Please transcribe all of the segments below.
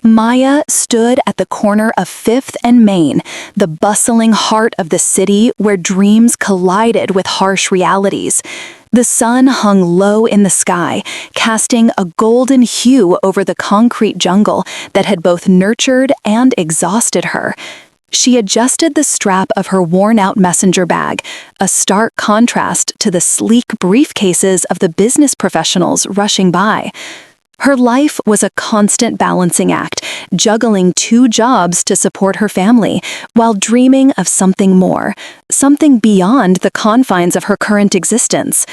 Maya stood at the corner of 5th and Main, the bustling heart of the city where dreams collided with harsh realities. The sun hung low in the sky, casting a golden hue over the concrete jungle that had both nurtured and exhausted her. She adjusted the strap of her worn-out messenger bag, a stark contrast to the sleek briefcases of the business professionals rushing by. Her life was a constant balancing act, juggling 2 jobs to support her family, while dreaming of something more, something beyond the confines of her current existence.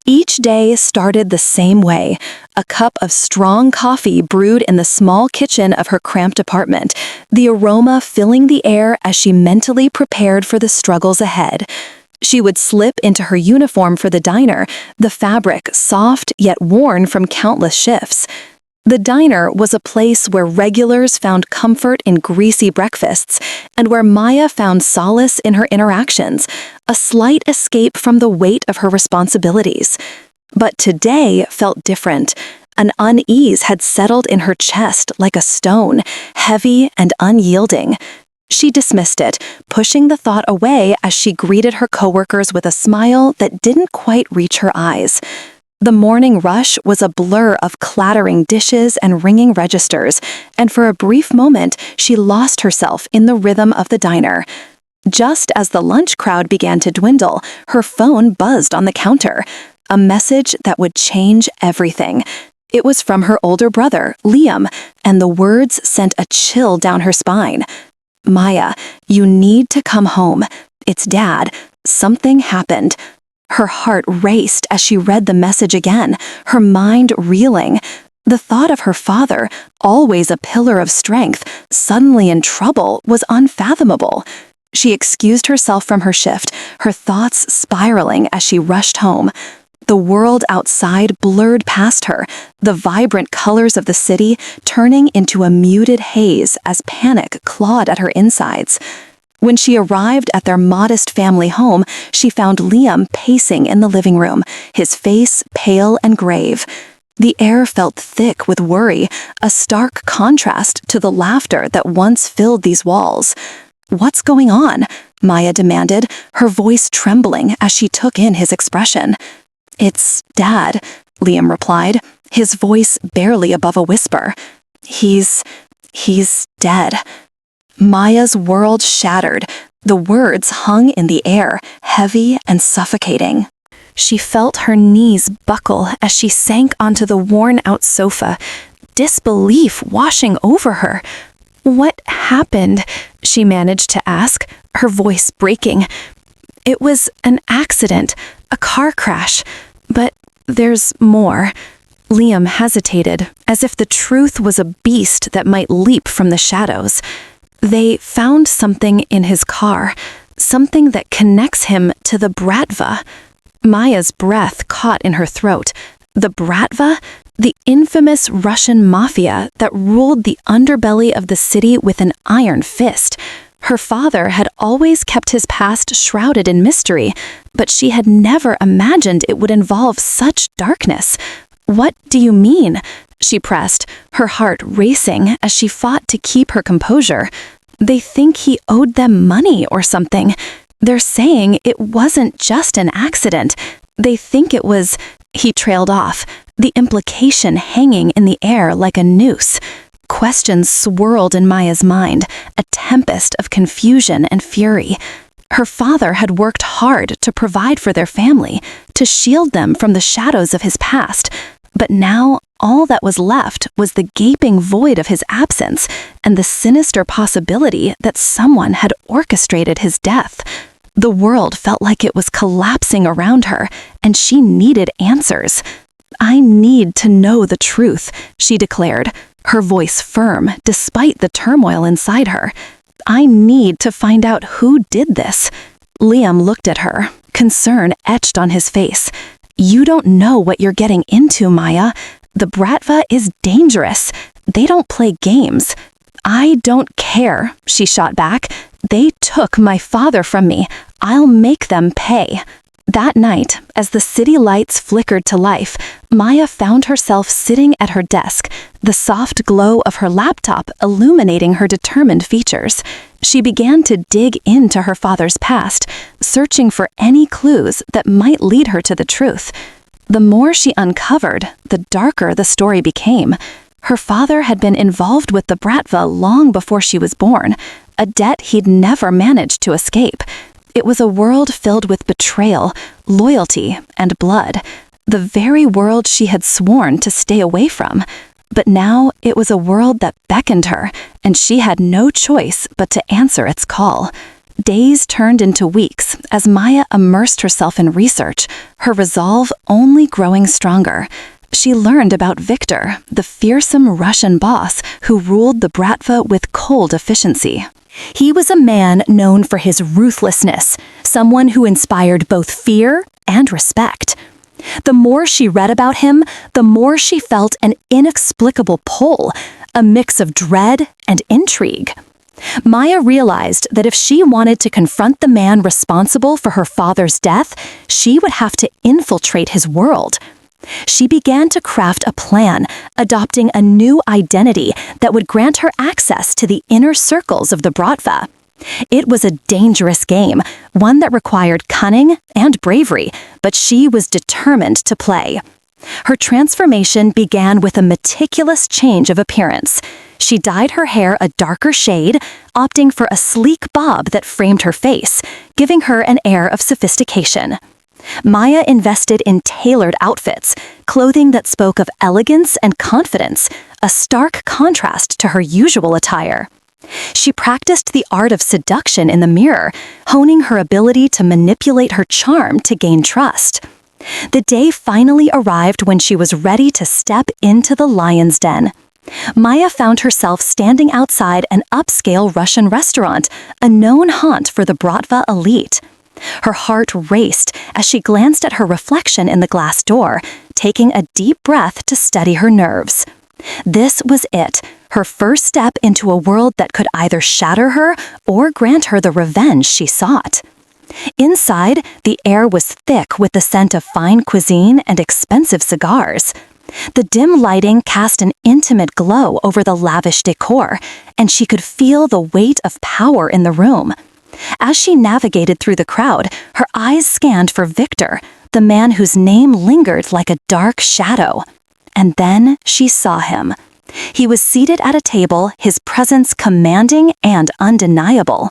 Each day started the same way, a cup of strong coffee brewed in the small kitchen of her cramped apartment, the aroma filling the air as she mentally prepared for the struggles ahead. She would slip into her uniform for the diner, the fabric soft yet worn from countless shifts. The diner was a place where regulars found comfort in greasy breakfasts, and where Maya found solace in her interactions, a slight escape from the weight of her responsibilities. But today felt different. An unease had settled in her chest like a stone, heavy and unyielding. She dismissed it, pushing the thought away as she greeted her coworkers with a smile that didn't quite reach her eyes. The morning rush was a blur of clattering dishes and ringing registers, and for a brief moment she lost herself in the rhythm of the diner. Just as the lunch crowd began to dwindle, her phone buzzed on the counter, a message that would change everything. It was from her older brother, Liam, and the words sent a chill down her spine. "Maya, you need to come home. It's Dad. Something happened." Her heart raced as she read the message again, her mind reeling. The thought of her father, always a pillar of strength, suddenly in trouble, was unfathomable. She excused herself from her shift, her thoughts spiraling as she rushed home. The world outside blurred past her, the vibrant colors of the city turning into a muted haze as panic clawed at her insides. When she arrived at their modest family home, she found Liam pacing in the living room, his face pale and grave. The air felt thick with worry, a stark contrast to the laughter that once filled these walls. "What's going on?" Maya demanded, her voice trembling as she took in his expression. "It's Dad," Liam replied, his voice barely above a whisper. He's dead." Maya's world shattered. The words hung in the air, heavy and suffocating. She felt her knees buckle as she sank onto the worn-out sofa, disbelief washing over her. "What happened?" she managed to ask, her voice breaking. "It was an accident, a car crash. But there's more." Liam hesitated, as if the truth was a beast that might leap from the shadows. "They found something in his car, something that connects him to the Bratva." Maya's breath caught in her throat. The Bratva? The infamous Russian mafia that ruled the underbelly of the city with an iron fist. Her father had always kept his past shrouded in mystery, but she had never imagined it would involve such darkness. "What do you mean?" she pressed, her heart racing as she fought to keep her composure. "They think he owed them money or something. They're saying it wasn't just an accident. They think it was..." He trailed off, the implication hanging in the air like a noose. Questions swirled in Maya's mind, a tempest of confusion and fury. Her father had worked hard to provide for their family, to shield them from the shadows of his past, but now all that was left was the gaping void of his absence and the sinister possibility that someone had orchestrated his death. The world felt like it was collapsing around her, and she needed answers. "I need to know the truth," she declared, her voice firm despite the turmoil inside her. "I need to find out who did this." Liam looked at her, concern etched on his face. "You don't know what you're getting into, Maya. The Bratva is dangerous. They don't play games." "I don't care," she shot back. "They took my father from me. I'll make them pay." That night, as the city lights flickered to life, Maya found herself sitting at her desk, the soft glow of her laptop illuminating her determined features. She began to dig into her father's past, searching for any clues that might lead her to the truth. The more she uncovered, the darker the story became. Her father had been involved with the Bratva long before she was born, a debt he'd never managed to escape. It was a world filled with betrayal, loyalty, and blood, the very world she had sworn to stay away from. But now it was a world that beckoned her, and she had no choice but to answer its call. Days turned into weeks as Maya immersed herself in research, her resolve only growing stronger. She learned about Victor, the fearsome Russian boss who ruled the Bratva with cold efficiency. He was a man known for his ruthlessness, someone who inspired both fear and respect. The more she read about him, the more she felt an inexplicable pull, a mix of dread and intrigue. Maya realized that if she wanted to confront the man responsible for her father's death, she would have to infiltrate his world. She began to craft a plan, adopting a new identity that would grant her access to the inner circles of the Bratva. It was a dangerous game, one that required cunning and bravery, but she was determined to play. Her transformation began with a meticulous change of appearance. She dyed her hair a darker shade, opting for a sleek bob that framed her face, giving her an air of sophistication. Maya invested in tailored outfits, clothing that spoke of elegance and confidence, a stark contrast to her usual attire. She practiced the art of seduction in the mirror, honing her ability to manipulate her charm to gain trust. The day finally arrived when she was ready to step into the lion's den. Maya found herself standing outside an upscale Russian restaurant, a known haunt for the Bratva elite. Her heart raced as she glanced at her reflection in the glass door, taking a deep breath to steady her nerves. This was it, her first step into a world that could either shatter her or grant her the revenge she sought. Inside, the air was thick with the scent of fine cuisine and expensive cigars. The dim lighting cast an intimate glow over the lavish decor, and she could feel the weight of power in the room. As she navigated through the crowd, her eyes scanned for Victor, the man whose name lingered like a dark shadow. And then she saw him. He was seated at a table, his presence commanding and undeniable.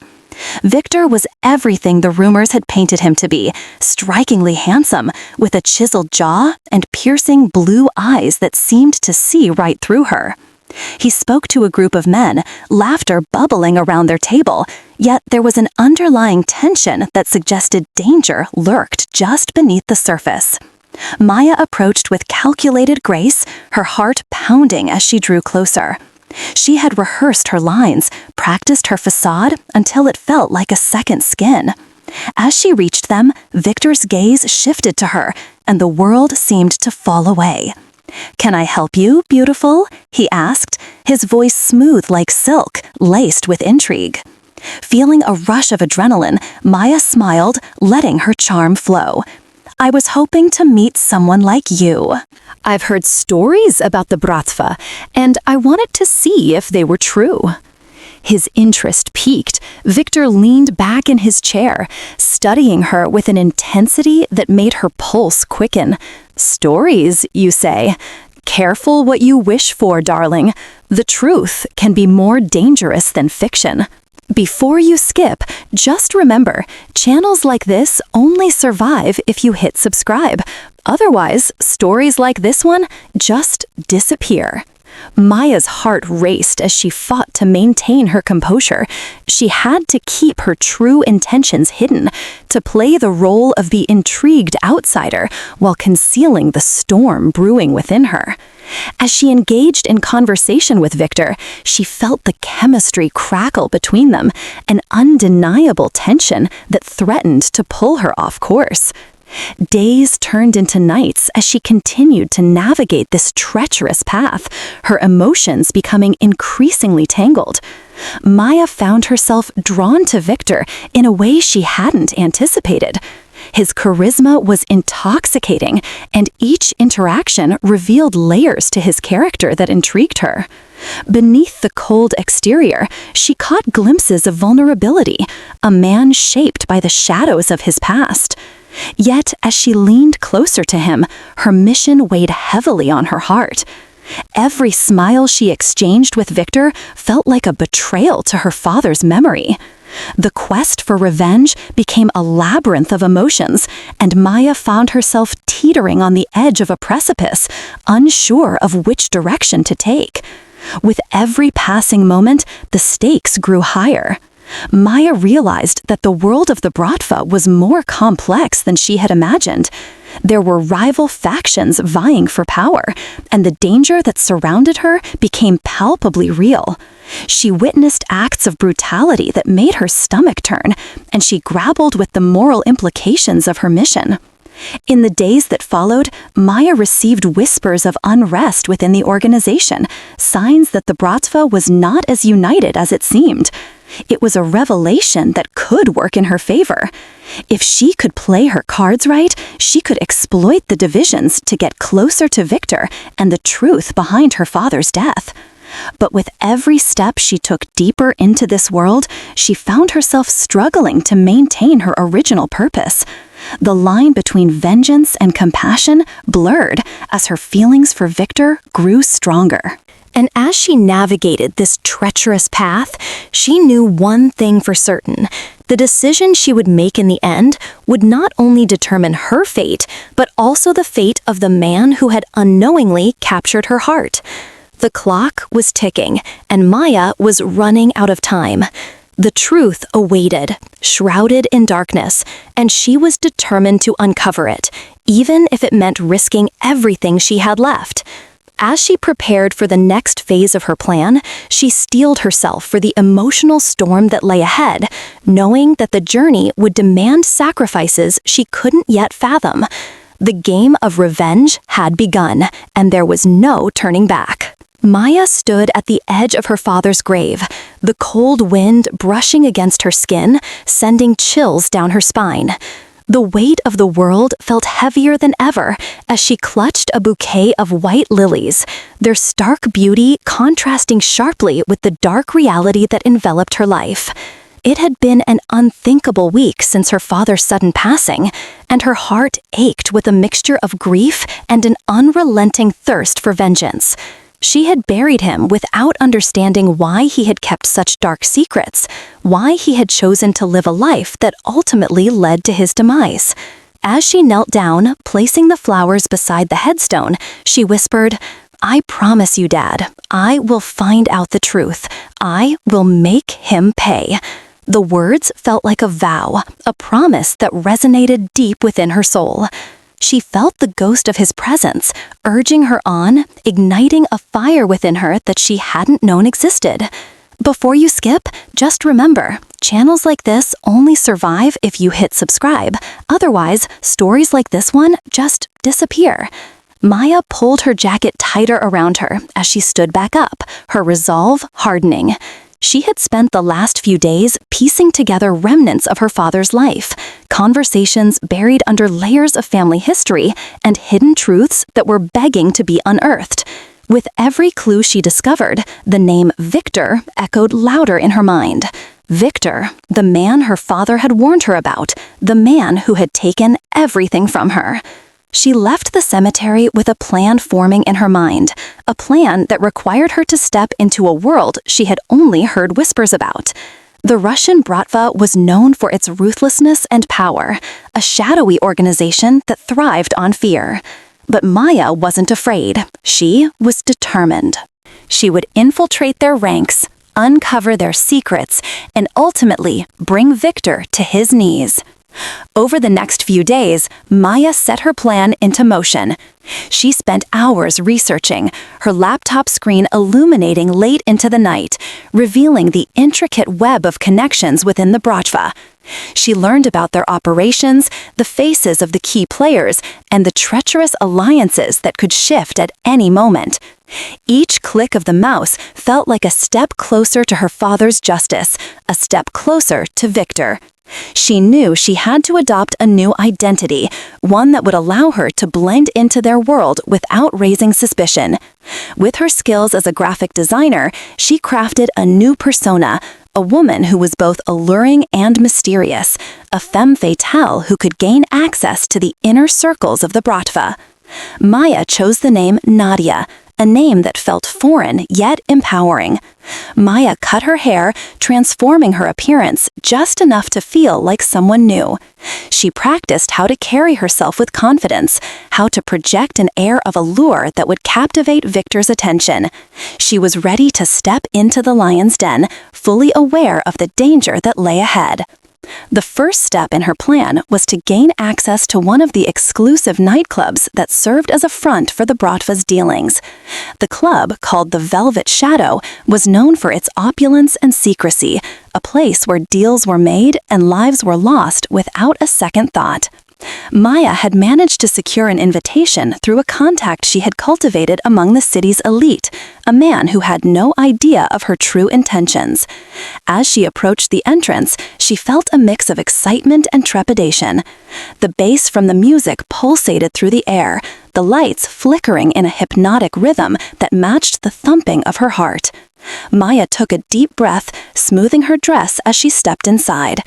Victor was everything the rumors had painted him to be, strikingly handsome, with a chiseled jaw and piercing blue eyes that seemed to see right through her. He spoke to a group of men, laughter bubbling around their table, yet there was an underlying tension that suggested danger lurked just beneath the surface. Maya approached with calculated grace, her heart pounding as she drew closer. She had rehearsed her lines, practiced her facade until it felt like a second skin. As she reached them, Victor's gaze shifted to her, and the world seemed to fall away. "Can I help you, beautiful?" he asked, his voice smooth like silk, laced with intrigue. Feeling a rush of adrenaline, Maya smiled, letting her charm flow. "I was hoping to meet someone like you. I've heard stories about the Bratva, and I wanted to see if they were true." His interest piqued. Victor leaned back in his chair, studying her with an intensity that made her pulse quicken. "Stories, you say? Careful what you wish for, darling. The truth can be more dangerous than fiction." Before you skip, just remember, channels like this only survive if you hit subscribe. Otherwise, stories like this one just disappear. Maya's heart raced as she fought to maintain her composure. She had to keep her true intentions hidden, to play the role of the intrigued outsider while concealing the storm brewing within her. As she engaged in conversation with Victor, she felt the chemistry crackle between them, an undeniable tension that threatened to pull her off course. Days turned into nights as she continued to navigate this treacherous path, her emotions becoming increasingly tangled. Maya found herself drawn to Victor in a way she hadn't anticipated. His charisma was intoxicating, and each interaction revealed layers to his character that intrigued her. Beneath the cold exterior, she caught glimpses of vulnerability, a man shaped by the shadows of his past. Yet, as she leaned closer to him, her mission weighed heavily on her heart. Every smile she exchanged with Victor felt like a betrayal to her father's memory. The quest for revenge became a labyrinth of emotions, and Maya found herself teetering on the edge of a precipice, unsure of which direction to take. With every passing moment, the stakes grew higher. Maya realized that the world of the Bratva was more complex than she had imagined. There were rival factions vying for power, and the danger that surrounded her became palpably real. She witnessed acts of brutality that made her stomach turn, and she grappled with the moral implications of her mission. In the days that followed, Maya received whispers of unrest within the organization, signs that the Bratva was not as united as it seemed. It was a revelation that could work in her favor. If she could play her cards right, she could exploit the divisions to get closer to Victor and the truth behind her father's death. But with every step she took deeper into this world, she found herself struggling to maintain her original purpose. The line between vengeance and compassion blurred as her feelings for Victor grew stronger. And as she navigated this treacherous path, she knew one thing for certain. The decision she would make in the end would not only determine her fate, but also the fate of the man who had unknowingly captured her heart. The clock was ticking, and Maya was running out of time. The truth awaited, shrouded in darkness, and she was determined to uncover it, even if it meant risking everything she had left. As she prepared for the next phase of her plan, she steeled herself for the emotional storm that lay ahead, knowing that the journey would demand sacrifices she couldn't yet fathom. The game of revenge had begun, and there was no turning back. Maya stood at the edge of her father's grave, the cold wind brushing against her skin, sending chills down her spine. The weight of the world felt heavier than ever as she clutched a bouquet of white lilies, their stark beauty contrasting sharply with the dark reality that enveloped her life. It had been an unthinkable week since her father's sudden passing, and her heart ached with a mixture of grief and an unrelenting thirst for vengeance. She had buried him without understanding why he had kept such dark secrets, why he had chosen to live a life that ultimately led to his demise. As she knelt down, placing the flowers beside the headstone, she whispered, "I promise you, Dad, I will find out the truth. I will make him pay." The words felt like a vow, a promise that resonated deep within her soul. She felt the ghost of his presence, urging her on, igniting a fire within her that she hadn't known existed. Before you skip, just remember, channels like this only survive if you hit subscribe. Otherwise, stories like this one just disappear. Maya pulled her jacket tighter around her as she stood back up, her resolve hardening. She had spent the last few days piecing together remnants of her father's life, conversations buried under layers of family history, and hidden truths that were begging to be unearthed. With every clue she discovered, the name Victor echoed louder in her mind. Victor, the man her father had warned her about, the man who had taken everything from her. She left the cemetery with a plan forming in her mind, a plan that required her to step into a world she had only heard whispers about. The Russian Bratva was known for its ruthlessness and power, a shadowy organization that thrived on fear. But Maya wasn't afraid. She was determined. She would infiltrate their ranks, uncover their secrets, and ultimately bring Victor to his knees. Over the next few days, Maya set her plan into motion. She spent hours researching, her laptop screen illuminating late into the night, revealing the intricate web of connections within the Bratva. She learned about their operations, the faces of the key players, and the treacherous alliances that could shift at any moment. Each click of the mouse felt like a step closer to her father's justice, a step closer to Victor. She knew she had to adopt a new identity, one that would allow her to blend into their world without raising suspicion. With her skills as a graphic designer, she crafted a new persona, a woman who was both alluring and mysterious, a femme fatale who could gain access to the inner circles of the Bratva. Maya chose the name Nadia, a name that felt foreign yet empowering. Maya cut her hair, transforming her appearance just enough to feel like someone new. She practiced how to carry herself with confidence, how to project an air of allure that would captivate Victor's attention. She was ready to step into the lion's den, fully aware of the danger that lay ahead. The first step in her plan was to gain access to one of the exclusive nightclubs that served as a front for the Bratva's dealings. The club, called the Velvet Shadow, was known for its opulence and secrecy, a place where deals were made and lives were lost without a second thought. Maya had managed to secure an invitation through a contact she had cultivated among the city's elite, a man who had no idea of her true intentions. As she approached the entrance, she felt a mix of excitement and trepidation. The bass from the music pulsated through the air, the lights flickering in a hypnotic rhythm that matched the thumping of her heart. Maya took a deep breath, smoothing her dress as she stepped inside.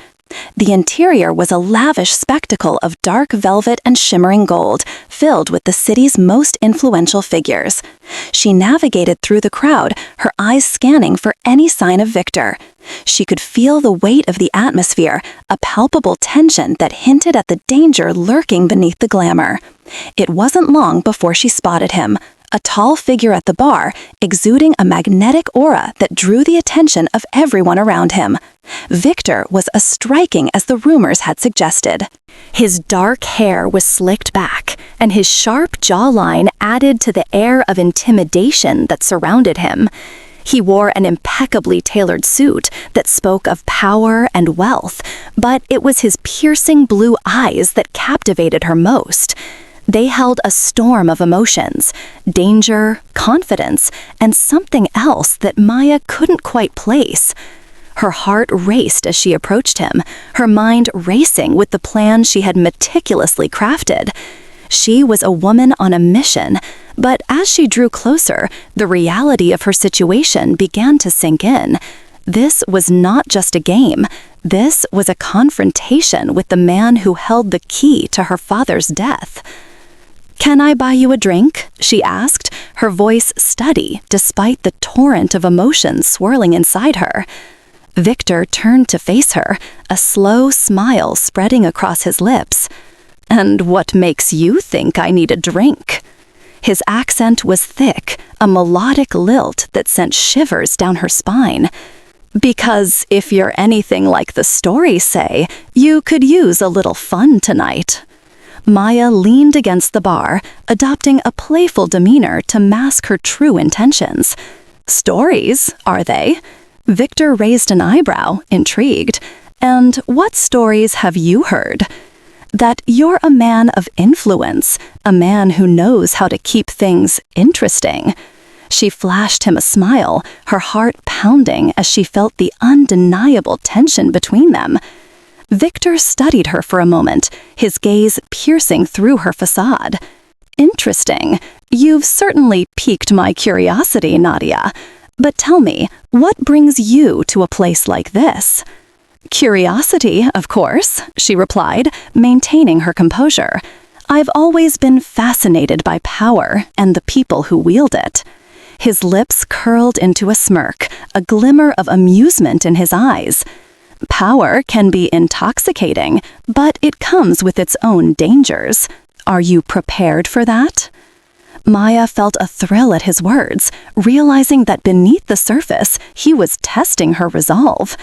The interior was a lavish spectacle of dark velvet and shimmering gold, filled with the city's most influential figures. She navigated through the crowd, her eyes scanning for any sign of Victor. She could feel the weight of the atmosphere, a palpable tension that hinted at the danger lurking beneath the glamour. It wasn't long before she spotted him, a tall figure at the bar, exuding a magnetic aura that drew the attention of everyone around him. Victor was as striking as the rumors had suggested. His dark hair was slicked back, and his sharp jawline added to the air of intimidation that surrounded him. He wore an impeccably tailored suit that spoke of power and wealth, but it was his piercing blue eyes that captivated her most. They held a storm of emotions, danger, confidence, and something else that Maya couldn't quite place. Her heart raced as she approached him, her mind racing with the plan she had meticulously crafted. She was a woman on a mission, but as she drew closer, the reality of her situation began to sink in. This was not just a game. This was a confrontation with the man who held the key to her father's death. "Can I buy you a drink?" she asked, her voice steady despite the torrent of emotions swirling inside her. Victor turned to face her, a slow smile spreading across his lips. "And what makes you think I need a drink?" His accent was thick, a melodic lilt that sent shivers down her spine. "Because if you're anything like the stories say, you could use a little fun tonight." Maya leaned against the bar, adopting a playful demeanor to mask her true intentions. "Stories, are they?" Victor raised an eyebrow, intrigued. "And what stories have you heard?" "That you're a man of influence, a man who knows how to keep things interesting." She flashed him a smile, her heart pounding as she felt the undeniable tension between them. Victor studied her for a moment, his gaze piercing through her facade. "Interesting. You've certainly piqued my curiosity, Nadia. But tell me, what brings you to a place like this?" "Curiosity, of course," she replied, maintaining her composure. "I've always been fascinated by power and the people who wield it." His lips curled into a smirk, a glimmer of amusement in his eyes. "Power can be intoxicating, but it comes with its own dangers. Are you prepared for that?" Maya felt a thrill at his words, realizing that beneath the surface, he was testing her resolve.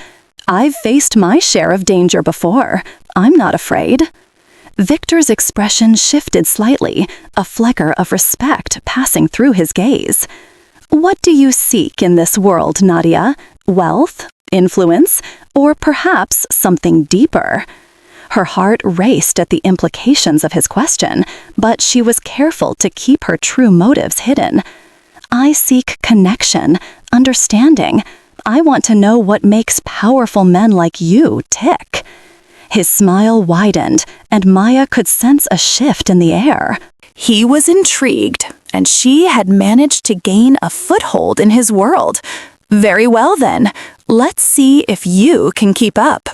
"I've faced my share of danger before. I'm not afraid." Victor's expression shifted slightly, a flicker of respect passing through his gaze. "What do you seek in this world, Nadia? Wealth? Influence? Or perhaps something deeper?" Her heart raced at the implications of his question, but she was careful to keep her true motives hidden. "I seek connection, understanding. I want to know what makes powerful men like you tick." His smile widened, and Maya could sense a shift in the air. He was intrigued, and she had managed to gain a foothold in his world. Very well then, let's see if you can keep up.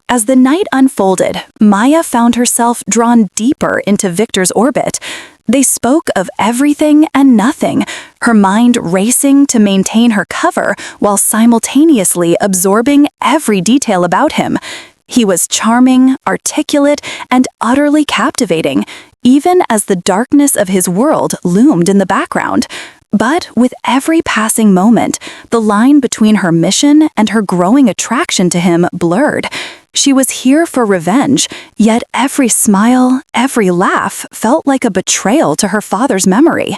As the night unfolded, Maya found herself drawn deeper into Victor's orbit. They spoke of everything and nothing, her mind racing to maintain her cover while simultaneously absorbing every detail about him. He was charming, articulate, and utterly captivating, even as the darkness of his world loomed in the background. But with every passing moment, the line between her mission and her growing attraction to him blurred. She was here for revenge, yet every smile, every laugh felt like a betrayal to her father's memory.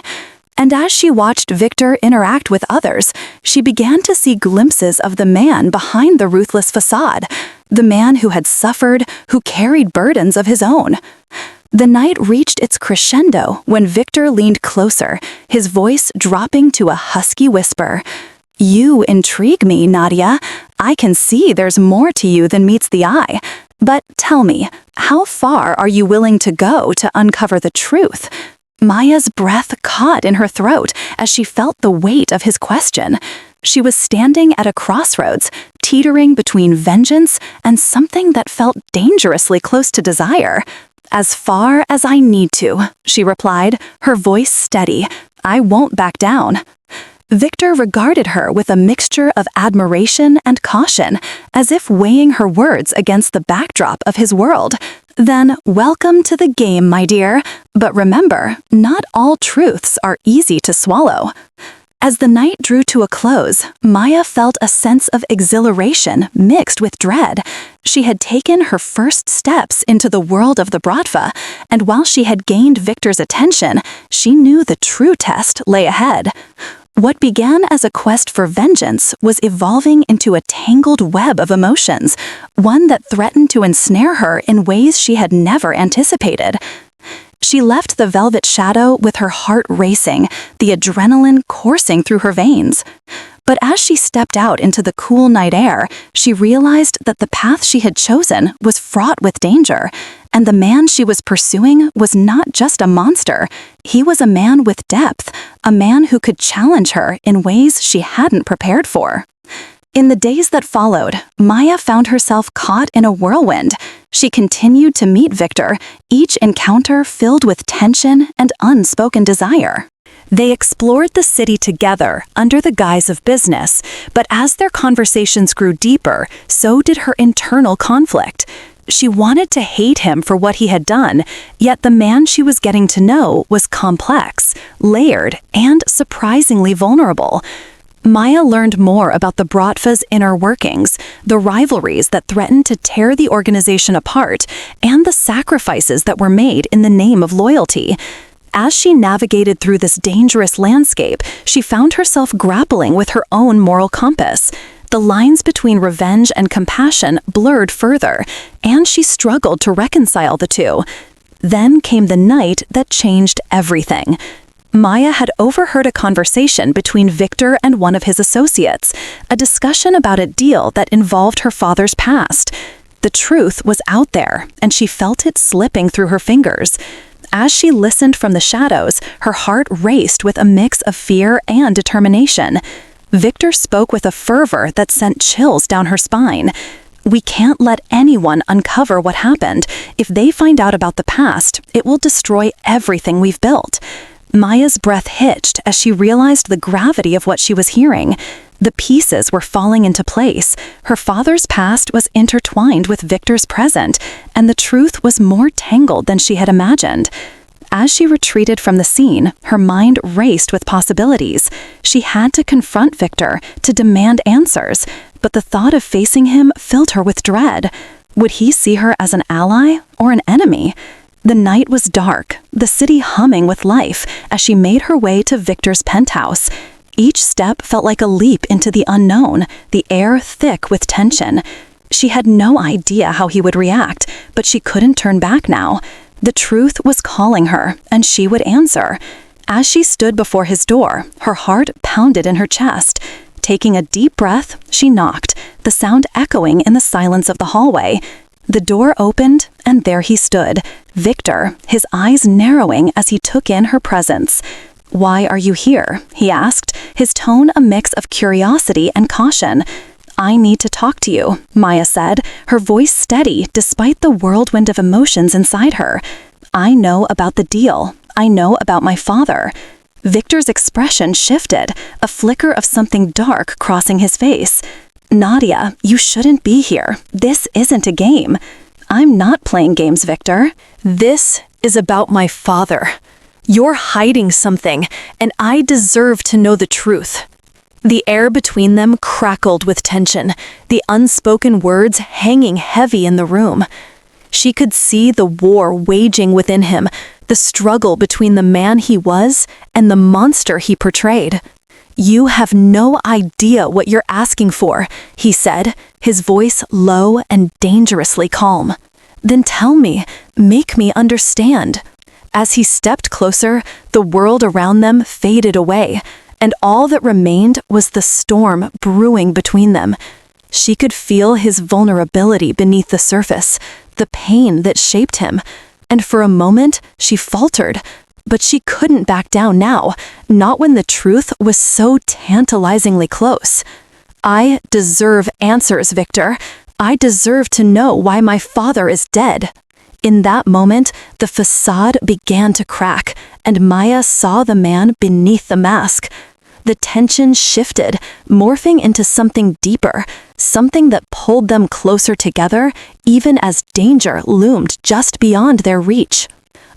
And as she watched Victor interact with others, she began to see glimpses of the man behind the ruthless facade, the man who had suffered, who carried burdens of his own. The night reached its crescendo when Victor leaned closer, his voice dropping to a husky whisper. "You intrigue me, Nadia. I can see there's more to you than meets the eye. But tell me, how far are you willing to go to uncover the truth?" Maya's breath caught in her throat as she felt the weight of his question. She was standing at a crossroads, teetering between vengeance and something that felt dangerously close to desire. "As far as I need to," she replied, her voice steady. "I won't back down." Victor regarded her with a mixture of admiration and caution, as if weighing her words against the backdrop of his world. "Then, welcome to the game, my dear. But remember, not all truths are easy to swallow." As the night drew to a close, Maya felt a sense of exhilaration mixed with dread. She had taken her first steps into the world of the Bratva, and while she had gained Victor's attention, she knew the true test lay ahead. What began as a quest for vengeance was evolving into a tangled web of emotions, one that threatened to ensnare her in ways she had never anticipated. She left the velvet shadow with her heart racing, the adrenaline coursing through her veins. But as she stepped out into the cool night air, she realized that the path she had chosen was fraught with danger, and the man she was pursuing was not just a monster. He was a man with depth, a man who could challenge her in ways she hadn't prepared for. In the days that followed, Maya found herself caught in a whirlwind. She continued to meet Victor, each encounter filled with tension and unspoken desire. They explored the city together under the guise of business, but as their conversations grew deeper, so did her internal conflict. She wanted to hate him for what he had done, yet the man she was getting to know was complex, layered, and surprisingly vulnerable. Maya learned more about the Bratva's inner workings, the rivalries that threatened to tear the organization apart, and the sacrifices that were made in the name of loyalty. As she navigated through this dangerous landscape, she found herself grappling with her own moral compass. The lines between revenge and compassion blurred further, and she struggled to reconcile the two. Then came the night that changed everything. Maya had overheard a conversation between Victor and one of his associates, a discussion about a deal that involved her father's past. The truth was out there, and she felt it slipping through her fingers. As she listened from the shadows, her heart raced with a mix of fear and determination. Victor spoke with a fervor that sent chills down her spine. "We can't let anyone uncover what happened. If they find out about the past, it will destroy everything we've built." Maya's breath hitched as she realized the gravity of what she was hearing. The pieces were falling into place. Her father's past was intertwined with Victor's present, and the truth was more tangled than she had imagined. As she retreated from the scene, her mind raced with possibilities. She had to confront Victor, to demand answers, but the thought of facing him filled her with dread. Would he see her as an ally or an enemy? The night was dark, the city humming with life as she made her way to Victor's penthouse. Each step felt like a leap into the unknown, the air thick with tension. She had no idea how he would react, but she couldn't turn back now. The truth was calling her, and she would answer. As she stood before his door, her heart pounded in her chest. Taking a deep breath, she knocked, the sound echoing in the silence of the hallway. The door opened, and there he stood, Victor, his eyes narrowing as he took in her presence. "Why are you here?" he asked, his tone a mix of curiosity and caution. "I need to talk to you," Maya said, her voice steady despite the whirlwind of emotions inside her. "I know about the deal. I know about my father." Victor's expression shifted, a flicker of something dark crossing his face. "Nadia, you shouldn't be here. This isn't a game." "I'm not playing games, Victor. This is about my father. You're hiding something, and I deserve to know the truth." The air between them crackled with tension, the unspoken words hanging heavy in the room. She could see the war waging within him, the struggle between the man he was and the monster he portrayed. "You have no idea what you're asking for," he said, his voice low and dangerously calm. "Then tell me, make me understand." As he stepped closer, the world around them faded away, and all that remained was the storm brewing between them. She could feel his vulnerability beneath the surface, the pain that shaped him, and for a moment she faltered. But she couldn't back down now, not when the truth was so tantalizingly close. "I deserve answers, Victor. I deserve to know why my father is dead." In that moment, the facade began to crack, and Maya saw the man beneath the mask. The tension shifted, morphing into something deeper, something that pulled them closer together, even as danger loomed just beyond their reach.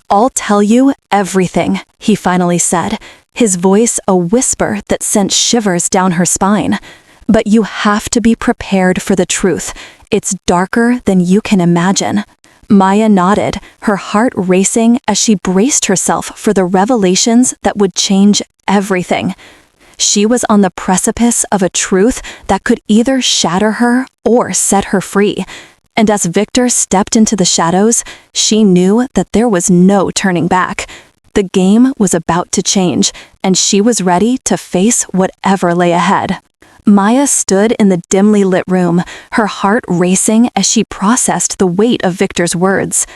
"I'll tell you everything," he finally said, his voice a whisper that sent shivers down her spine. "But you have to be prepared for the truth. It's darker than you can imagine." Maya nodded, her heart racing as she braced herself for the revelations that would change everything. She was on the precipice of a truth that could either shatter her or set her free. And as Victor stepped into the shadows, she knew that there was no turning back. The game was about to change, and she was ready to face whatever lay ahead. Maya stood in the dimly lit room, her heart racing as she processed the weight of Victor's words.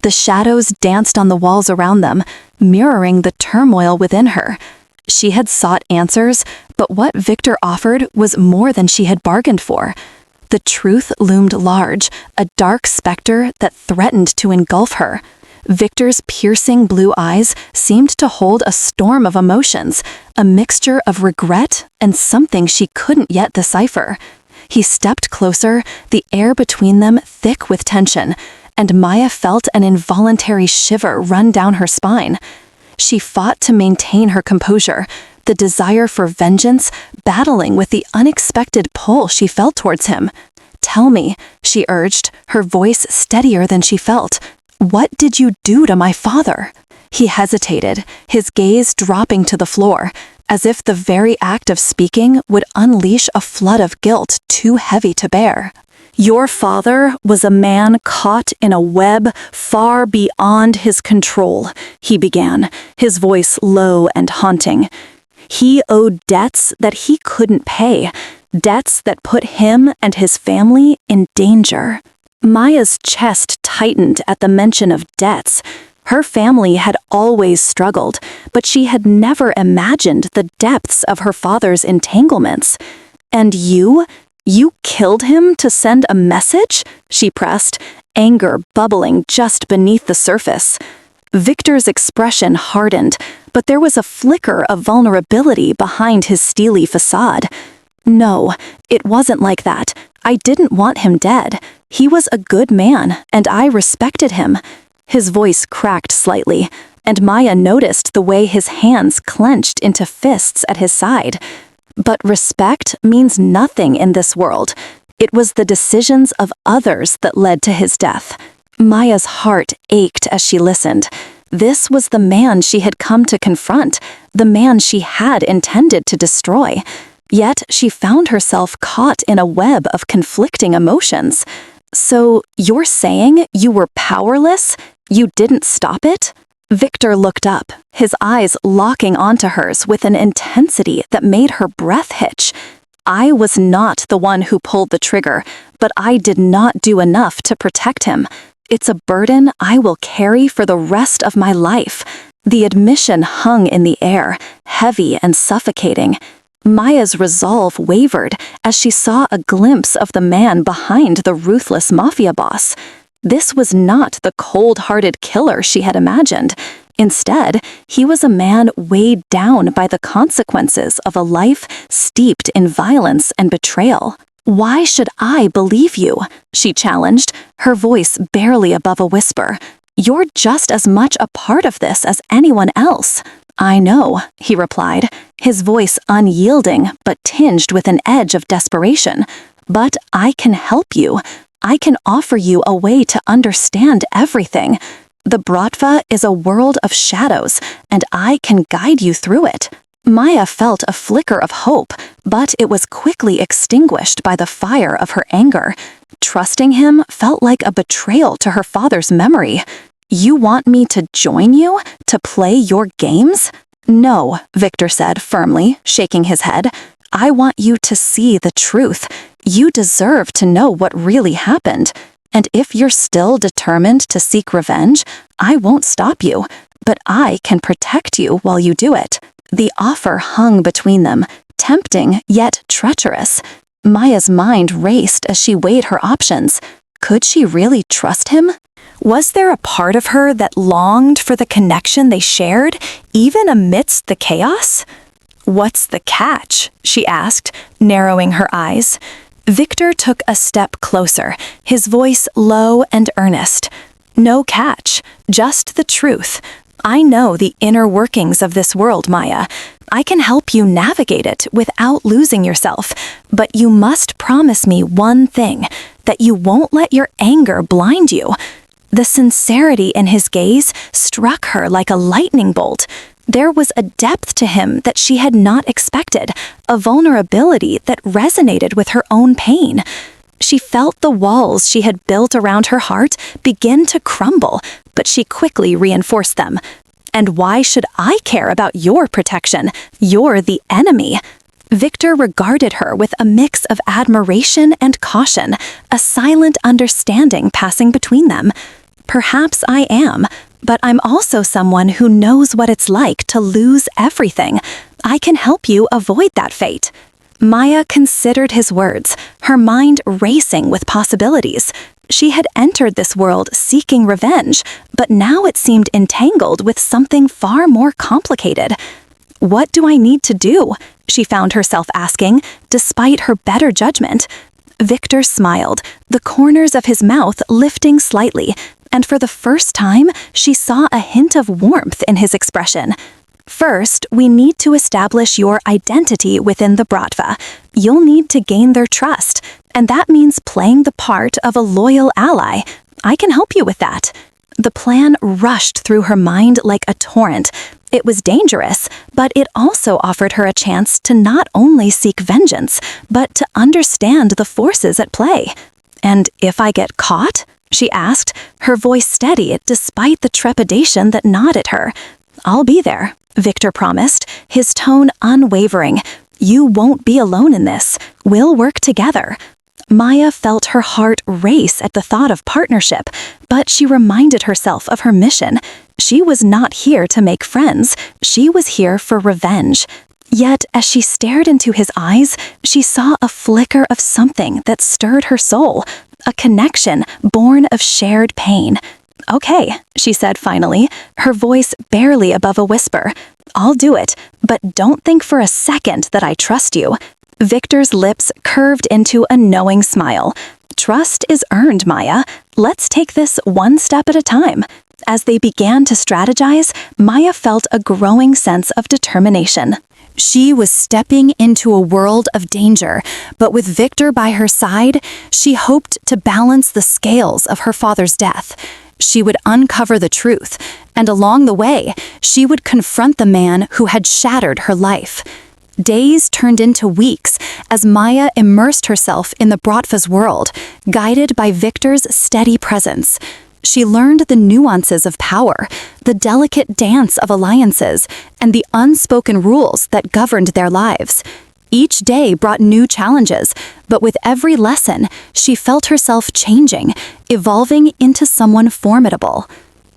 The shadows danced on the walls around them, mirroring the turmoil within her. She had sought answers, but what Victor offered was more than she had bargained for. The truth loomed large, a dark specter that threatened to engulf her. Victor's piercing blue eyes seemed to hold a storm of emotions, a mixture of regret and something she couldn't yet decipher. He stepped closer, the air between them thick with tension, and Maya felt an involuntary shiver run down her spine. She fought to maintain her composure, the desire for vengeance battling with the unexpected pull she felt towards him. "Tell me," she urged, her voice steadier than she felt. "What did you do to my father?" He hesitated, his gaze dropping to the floor, as if the very act of speaking would unleash a flood of guilt too heavy to bear. "Your father was a man caught in a web far beyond his control," he began, his voice low and haunting. "He owed debts that he couldn't pay, debts that put him and his family in danger." Maya's chest tightened at the mention of debts. Her family had always struggled, but she had never imagined the depths of her father's entanglements. "And you killed him to send a message?" she pressed, anger bubbling just beneath the surface. Victor's expression hardened, but there was a flicker of vulnerability behind his steely facade. "No, it wasn't like that. I didn't want him dead. He was a good man, and I respected him." His voice cracked slightly, and Maya noticed the way his hands clenched into fists at his side. But respect means nothing in this world. It was the decisions of others that led to his death. Maya's heart ached as she listened. This was the man she had come to confront, the man she had intended to destroy. Yet she found herself caught in a web of conflicting emotions. "So you're saying you were powerless? You didn't stop it?" Victor looked up, his eyes locking onto hers with an intensity that made her breath hitch. "I was not the one who pulled the trigger, but I did not do enough to protect him. It's a burden I will carry for the rest of my life." The admission hung in the air, heavy and suffocating. Maya's resolve wavered as she saw a glimpse of the man behind the ruthless mafia boss. This was not the cold-hearted killer she had imagined. Instead, he was a man weighed down by the consequences of a life steeped in violence and betrayal. "Why should I believe you?" she challenged, her voice barely above a whisper. "You're just as much a part of this as anyone else." "I know," he replied, his voice unyielding but tinged with an edge of desperation. "But I can help you. I can offer you a way to understand everything. The Bratva is a world of shadows, and I can guide you through it." Maya felt a flicker of hope, but it was quickly extinguished by the fire of her anger. Trusting him felt like a betrayal to her father's memory. "You want me to join you? To play your games?" "No," Victor said firmly, shaking his head. "I want you to see the truth. You deserve to know what really happened. And if you're still determined to seek revenge, I won't stop you, but I can protect you while you do it." The offer hung between them, tempting yet treacherous. Maya's mind raced as she weighed her options. Could she really trust him? Was there a part of her that longed for the connection they shared, even amidst the chaos? "What's the catch?" she asked, narrowing her eyes. Victor took a step closer, his voice low and earnest. "No catch, just the truth. I know the inner workings of this world, Maya. I can help you navigate it without losing yourself, but you must promise me one thing, that you won't let your anger blind you." The sincerity in his gaze struck her like a lightning bolt. There was a depth to him that she had not expected, a vulnerability that resonated with her own pain. She felt the walls she had built around her heart begin to crumble, but she quickly reinforced them. "And why should I care about your protection? You're the enemy." Victor regarded her with a mix of admiration and caution, a silent understanding passing between them. "Perhaps I am, but I'm also someone who knows what it's like to lose everything. I can help you avoid that fate." Maya considered his words, her mind racing with possibilities. She had entered this world seeking revenge, but now it seemed entangled with something far more complicated. "What do I need to do?" she found herself asking, despite her better judgment. Victor smiled, the corners of his mouth lifting slightly, and for the first time, she saw a hint of warmth in his expression. "First, we need to establish your identity within the Bratva. You'll need to gain their trust, and that means playing the part of a loyal ally. I can help you with that." The plan rushed through her mind like a torrent. It was dangerous, but it also offered her a chance to not only seek vengeance, but to understand the forces at play. "And if I get caught?" she asked, her voice steady despite the trepidation that gnawed at her. "I'll be there," Victor promised, his tone unwavering. "You won't be alone in this. We'll work together." Maya felt her heart race at the thought of partnership, but she reminded herself of her mission. She was not here to make friends. She was here for revenge. Yet, as she stared into his eyes, she saw a flicker of something that stirred her soul, a connection born of shared pain. "Okay," she said finally, her voice barely above a whisper. "I'll do it, but don't think for a second that I trust you." Victor's lips curved into a knowing smile. "Trust is earned, Maya. Let's take this one step at a time." As they began to strategize, Maya felt a growing sense of determination. She was stepping into a world of danger, but with Victor by her side, she hoped to balance the scales of her father's death. She would uncover the truth, and along the way, she would confront the man who had shattered her life. Days turned into weeks as Maya immersed herself in the Bratva's world, guided by Victor's steady presence. She learned the nuances of power, the delicate dance of alliances, and the unspoken rules that governed their lives. Each day brought new challenges, but with every lesson, she felt herself changing, evolving into someone formidable.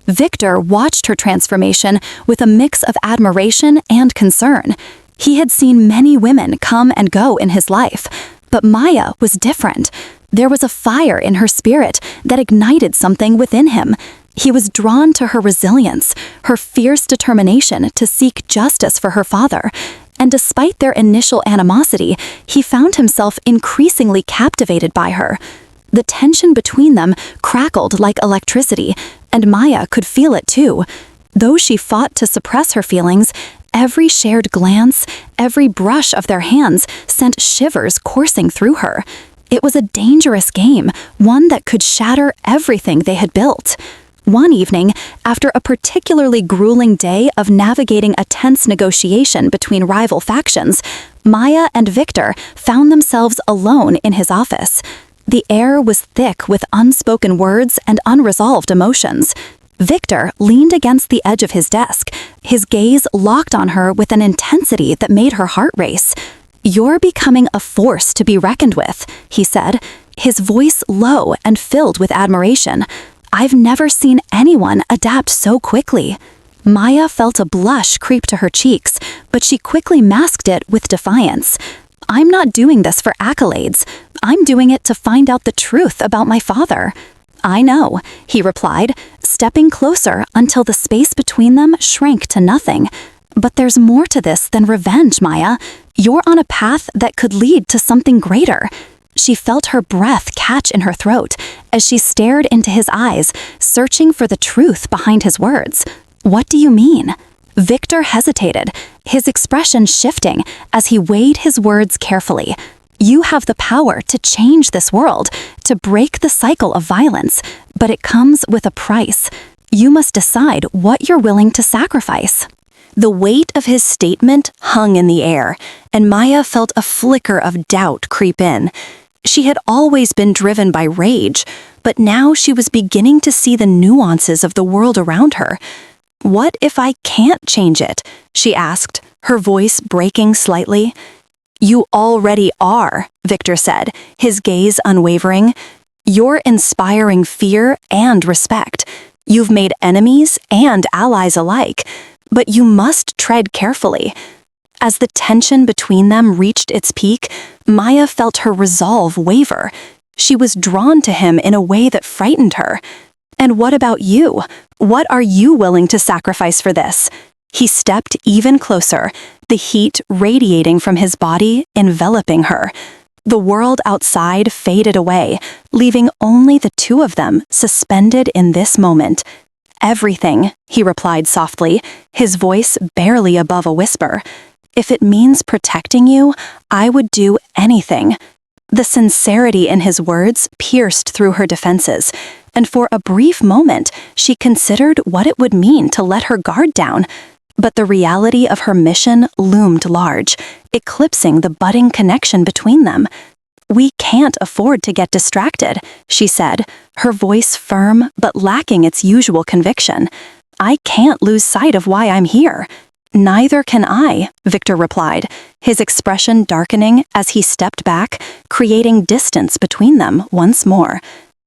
Victor watched her transformation with a mix of admiration and concern. He had seen many women come and go in his life, but Maya was different. There was a fire in her spirit that ignited something within him. He was drawn to her resilience, her fierce determination to seek justice for her father. And despite their initial animosity, he found himself increasingly captivated by her. The tension between them crackled like electricity, and Maya could feel it too. Though she fought to suppress her feelings, every shared glance, every brush of their hands sent shivers coursing through her. It was a dangerous game, one that could shatter everything they had built. One evening, after a particularly grueling day of navigating a tense negotiation between rival factions, Maya and Victor found themselves alone in his office. The air was thick with unspoken words and unresolved emotions. Victor leaned against the edge of his desk, his gaze locked on her with an intensity that made her heart race. "You're becoming a force to be reckoned with," he said, his voice low and filled with admiration. "I've never seen anyone adapt so quickly." Maya felt a blush creep to her cheeks, but she quickly masked it with defiance. "I'm not doing this for accolades. I'm doing it to find out the truth about my father." "I know," he replied, stepping closer until the space between them shrank to nothing. "But there's more to this than revenge, Maya. You're on a path that could lead to something greater." She felt her breath catch in her throat as she stared into his eyes, searching for the truth behind his words. "What do you mean?" Victor hesitated, his expression shifting as he weighed his words carefully. "You have the power to change this world, to break the cycle of violence, but it comes with a price. You must decide what you're willing to sacrifice." The weight of his statement hung in the air, and Maya felt a flicker of doubt creep in. She had always been driven by rage, but now she was beginning to see the nuances of the world around her. "What if I can't change it?" she asked, her voice breaking slightly. "You already are," Victor said, his gaze unwavering. "You're inspiring fear and respect. You've made enemies and allies alike, but you must tread carefully." As the tension between them reached its peak, Maya felt her resolve waver. She was drawn to him in a way that frightened her. "And what about you? What are you willing to sacrifice for this?" He stepped even closer, the heat radiating from his body, enveloping her. The world outside faded away, leaving only the two of them suspended in this moment. "Everything," he replied softly, his voice barely above a whisper. "If it means protecting you, I would do anything." The sincerity in his words pierced through her defenses, and for a brief moment she considered what it would mean to let her guard down. But the reality of her mission loomed large, eclipsing the budding connection between them. "We can't afford to get distracted," she said, her voice firm but lacking its usual conviction. "I can't lose sight of why I'm here." "Neither can I," Victor replied, his expression darkening as he stepped back, creating distance between them once more.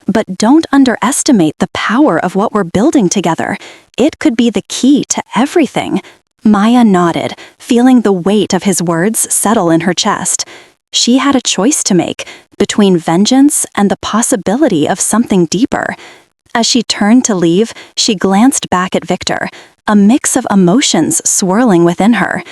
"But don't underestimate the power of what we're building together. It could be the key to everything." Maya nodded, feeling the weight of his words settle in her chest. She had a choice to make between vengeance and the possibility of something deeper. As she turned to leave, she glanced back at Victor, a mix of emotions swirling within her.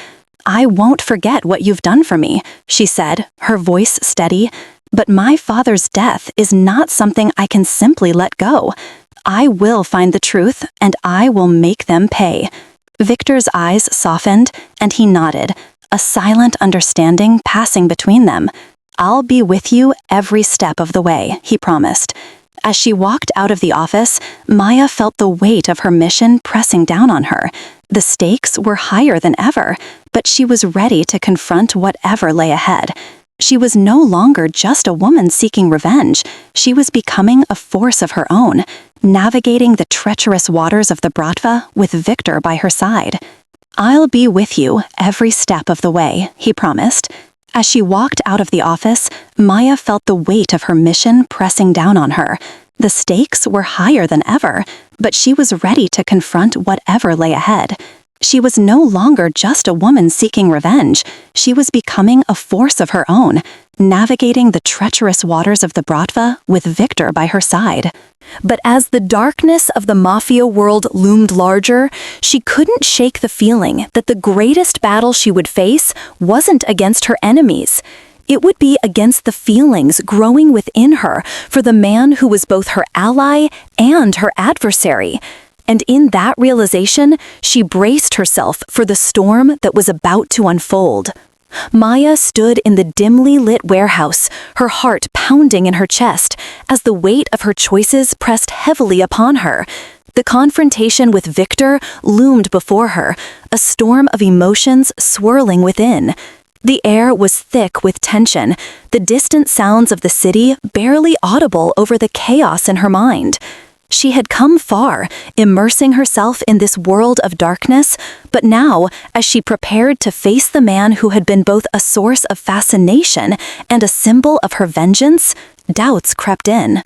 "I won't forget what you've done for me," she said, her voice steady. "But my father's death is not something I can simply let go. I will find the truth, and I will make them pay." Victor's eyes softened, and he nodded, a silent understanding passing between them. "I'll be with you every step of the way," he promised. As she walked out of the office, Maya felt the weight of her mission pressing down on her. The stakes were higher than ever, but she was ready to confront whatever lay ahead. She was no longer just a woman seeking revenge. She was becoming a force of her own, navigating the treacherous waters of the Bratva with Victor by her side. "I'll be with you every step of the way," he promised. As she walked out of the office, Maya felt the weight of her mission pressing down on her. The stakes were higher than ever, but she was ready to confront whatever lay ahead. She was no longer just a woman seeking revenge. She was becoming a force of her own, navigating the treacherous waters of the Bratva with Victor by her side. But as the darkness of the mafia world loomed larger, she couldn't shake the feeling that the greatest battle she would face wasn't against her enemies. It would be against the feelings growing within her for the man who was both her ally and her adversary. And in that realization, she braced herself for the storm that was about to unfold. Maya stood in the dimly lit warehouse, her heart pounding in her chest as the weight of her choices pressed heavily upon her. The confrontation with Victor loomed before her, a storm of emotions swirling within. The air was thick with tension, the distant sounds of the city barely audible over the chaos in her mind. She had come far, immersing herself in this world of darkness, but now, as she prepared to face the man who had been both a source of fascination and a symbol of her vengeance, doubts crept in.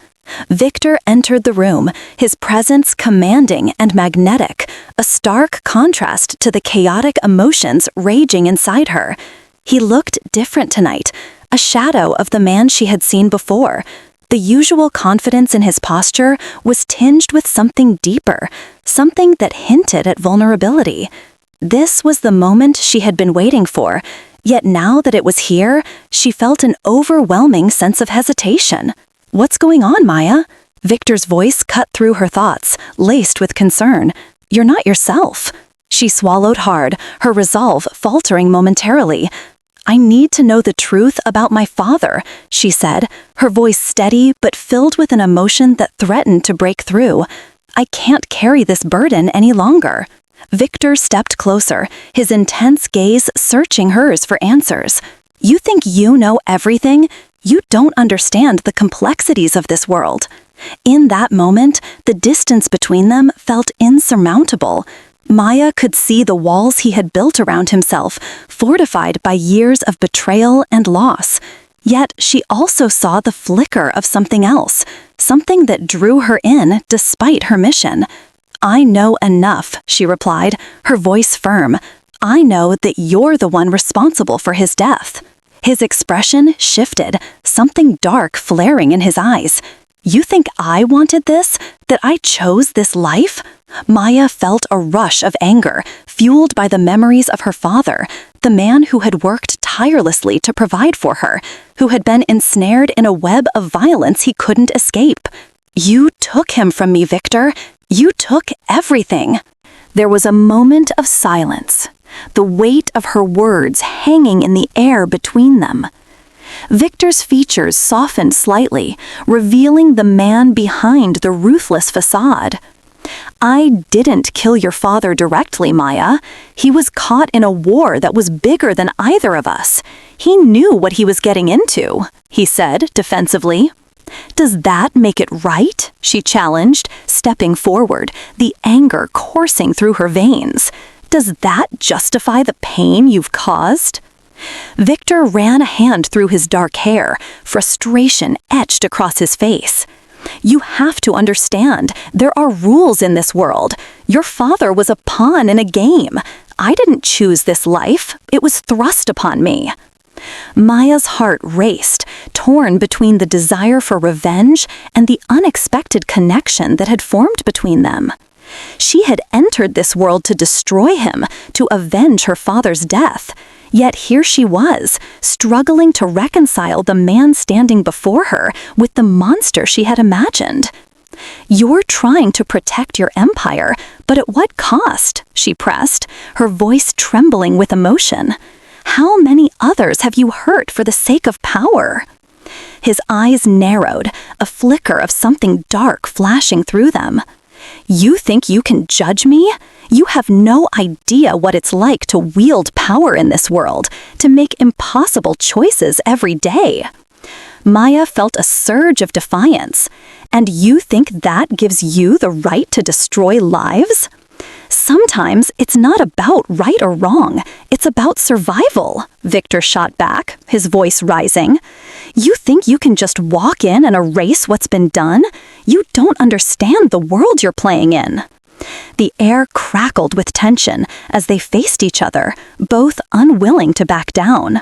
Victor entered the room, his presence commanding and magnetic, a stark contrast to the chaotic emotions raging inside her. He looked different tonight, a shadow of the man she had seen before. The usual confidence in his posture was tinged with something deeper, something that hinted at vulnerability. This was the moment she had been waiting for, yet now that it was here, she felt an overwhelming sense of hesitation. "What's going on, Maya?" Victor's voice cut through her thoughts, laced with concern. "You're not yourself." She swallowed hard, her resolve faltering momentarily. "I need to know the truth about my father," she said, her voice steady but filled with an emotion that threatened to break through. "I can't carry this burden any longer." Victor stepped closer, his intense gaze searching hers for answers. "You think you know everything? You don't understand the complexities of this world." In that moment, the distance between them felt insurmountable. Maya could see the walls he had built around himself, fortified by years of betrayal and loss. Yet she also saw the flicker of something else, something that drew her in despite her mission. "I know enough," she replied, her voice firm. "I know that you're the one responsible for his death." His expression shifted, something dark flaring in his eyes. "You think I wanted this? That I chose this life?" Maya felt a rush of anger, fueled by the memories of her father, the man who had worked tirelessly to provide for her, who had been ensnared in a web of violence he couldn't escape. "You took him from me, Victor. You took everything." There was a moment of silence, the weight of her words hanging in the air between them. Victor's features softened slightly, revealing the man behind the ruthless facade. "I didn't kill your father directly, Maya. He was caught in a war that was bigger than either of us. He knew what he was getting into," he said defensively. "Does that make it right?" she challenged, stepping forward, the anger coursing through her veins. "Does that justify the pain you've caused?" Victor ran a hand through his dark hair, frustration etched across his face. "You have to understand, there are rules in this world. Your father was a pawn in a game. I didn't choose this life. It was thrust upon me." Maya's heart raced, torn between the desire for revenge and the unexpected connection that had formed between them. She had entered this world to destroy him, to avenge her father's death. Yet here she was, struggling to reconcile the man standing before her with the monster she had imagined. "You're trying to protect your empire, but at what cost?" she pressed, her voice trembling with emotion. "How many others have you hurt for the sake of power?" His eyes narrowed, a flicker of something dark flashing through them. "You think you can judge me? You have no idea what it's like to wield power in this world, to make impossible choices every day." Maya felt a surge of defiance. "And you think that gives you the right to destroy lives?" Sometimes it's not about right or wrong. It's about survival, Victor shot back, his voice rising. You think you can just walk in and erase what's been done? You don't understand the world you're playing in. The air crackled with tension as they faced each other, both unwilling to back down.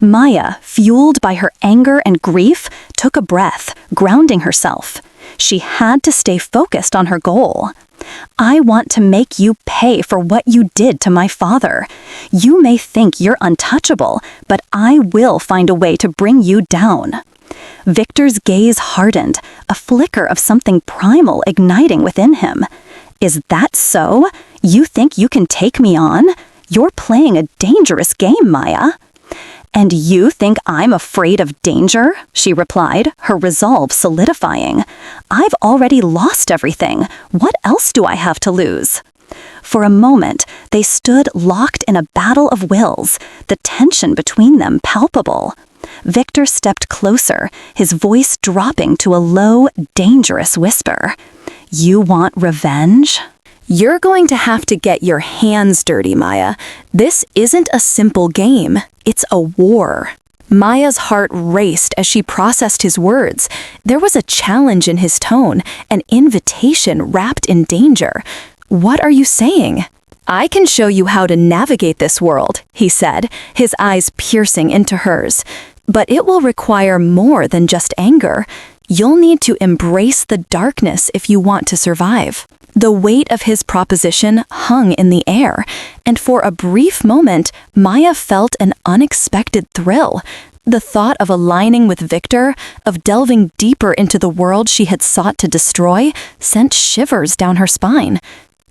Maya, fueled by her anger and grief, took a breath, grounding herself. She had to stay focused on her goal. I want to make you pay for what you did to my father. You may think you're untouchable, but I will find a way to bring you down. Victor's gaze hardened, a flicker of something primal igniting within him. Is that so? You think you can take me on? You're playing a dangerous game, Maya. And you think I'm afraid of danger? She replied, her resolve solidifying. I've already lost everything. What else do I have to lose? For a moment, they stood locked in a battle of wills, the tension between them palpable. Victor stepped closer, his voice dropping to a low, dangerous whisper. You want revenge? You're going to have to get your hands dirty, Maya. This isn't a simple game. It's a war. Maya's heart raced as she processed his words. There was a challenge in his tone, an invitation wrapped in danger. What are you saying? I can show you how to navigate this world, he said, his eyes piercing into hers. But it will require more than just anger. You'll need to embrace the darkness if you want to survive. The weight of his proposition hung in the air, and for a brief moment, Maya felt an unexpected thrill. The thought of aligning with Victor, of delving deeper into the world she had sought to destroy, sent shivers down her spine.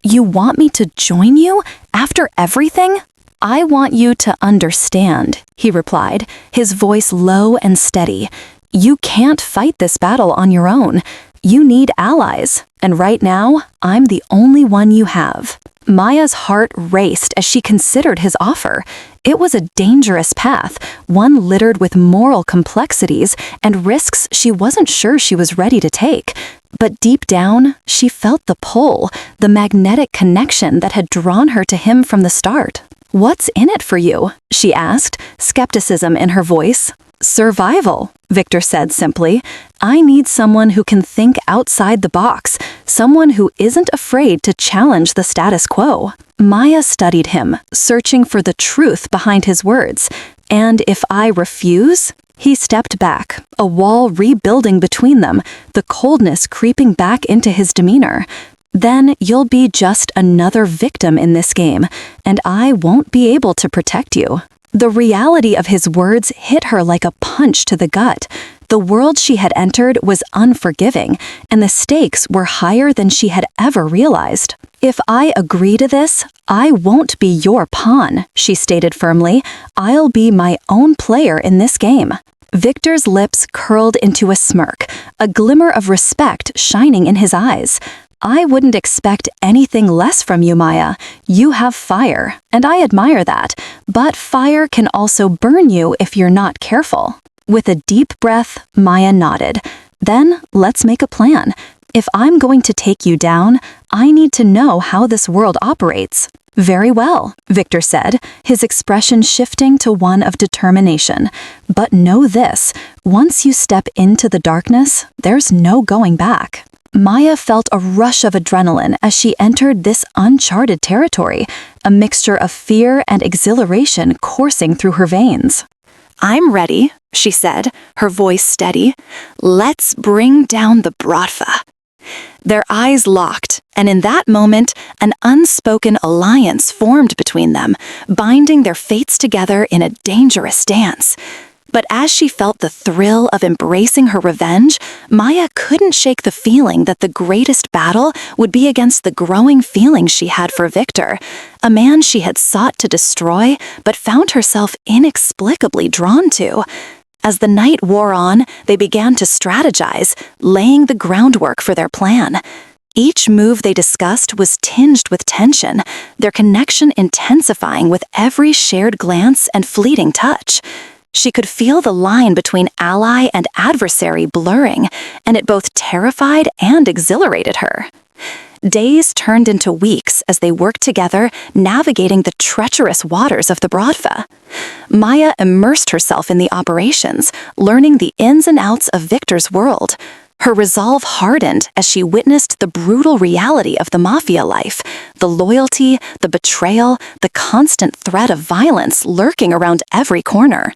You want me to join you? After everything? I want you to understand, he replied, his voice low and steady. You can't fight this battle on your own. You need allies, and right now, I'm the only one you have. Maya's heart raced as she considered his offer. It was a dangerous path, one littered with moral complexities and risks she wasn't sure she was ready to take. But deep down, she felt the pull, the magnetic connection that had drawn her to him from the start. What's in it for you? She asked, skepticism in her voice. Survival, Victor said simply. I need someone who can think outside the box, someone who isn't afraid to challenge the status quo. Maya studied him, searching for the truth behind his words. And if I refuse? He stepped back, a wall rebuilding between them, the coldness creeping back into his demeanor. Then you'll be just another victim in this game, and I won't be able to protect you. The reality of his words hit her like a punch to the gut. The world she had entered was unforgiving, and the stakes were higher than she had ever realized. If I agree to this, I won't be your pawn, she stated firmly. I'll be my own player in this game. Victor's lips curled into a smirk, a glimmer of respect shining in his eyes. I wouldn't expect anything less from you, Maya. You have fire, and I admire that. But fire can also burn you if you're not careful. With a deep breath, Maya nodded. Then, let's make a plan. If I'm going to take you down, I need to know how this world operates. Very well, Victor said, his expression shifting to one of determination. But know this, once you step into the darkness, there's no going back. Maya felt a rush of adrenaline as she entered this uncharted territory, a mixture of fear and exhilaration coursing through her veins. I'm ready, she said, her voice steady. Let's bring down the Bratva. Their eyes locked, and in that moment, an unspoken alliance formed between them, binding their fates together in a dangerous dance. But as she felt the thrill of embracing her revenge, Maya couldn't shake the feeling that the greatest battle would be against the growing feelings she had for Victor, a man she had sought to destroy but found herself inexplicably drawn to. As the night wore on, they began to strategize, laying the groundwork for their plan. Each move they discussed was tinged with tension, their connection intensifying with every shared glance and fleeting touch. She could feel the line between ally and adversary blurring, and it both terrified and exhilarated her. Days turned into weeks as they worked together, navigating the treacherous waters of the Bratva. Maya immersed herself in the operations, learning the ins and outs of Victor's world. Her resolve hardened as she witnessed the brutal reality of the mafia life, the loyalty, the betrayal, the constant threat of violence lurking around every corner.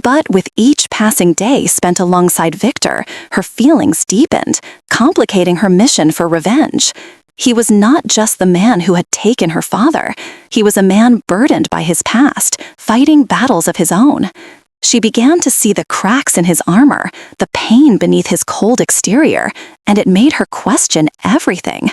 But with each passing day spent alongside Victor, her feelings deepened, complicating her mission for revenge. He was not just the man who had taken her father. He was a man burdened by his past, fighting battles of his own. She began to see the cracks in his armor, the pain beneath his cold exterior, and it made her question everything.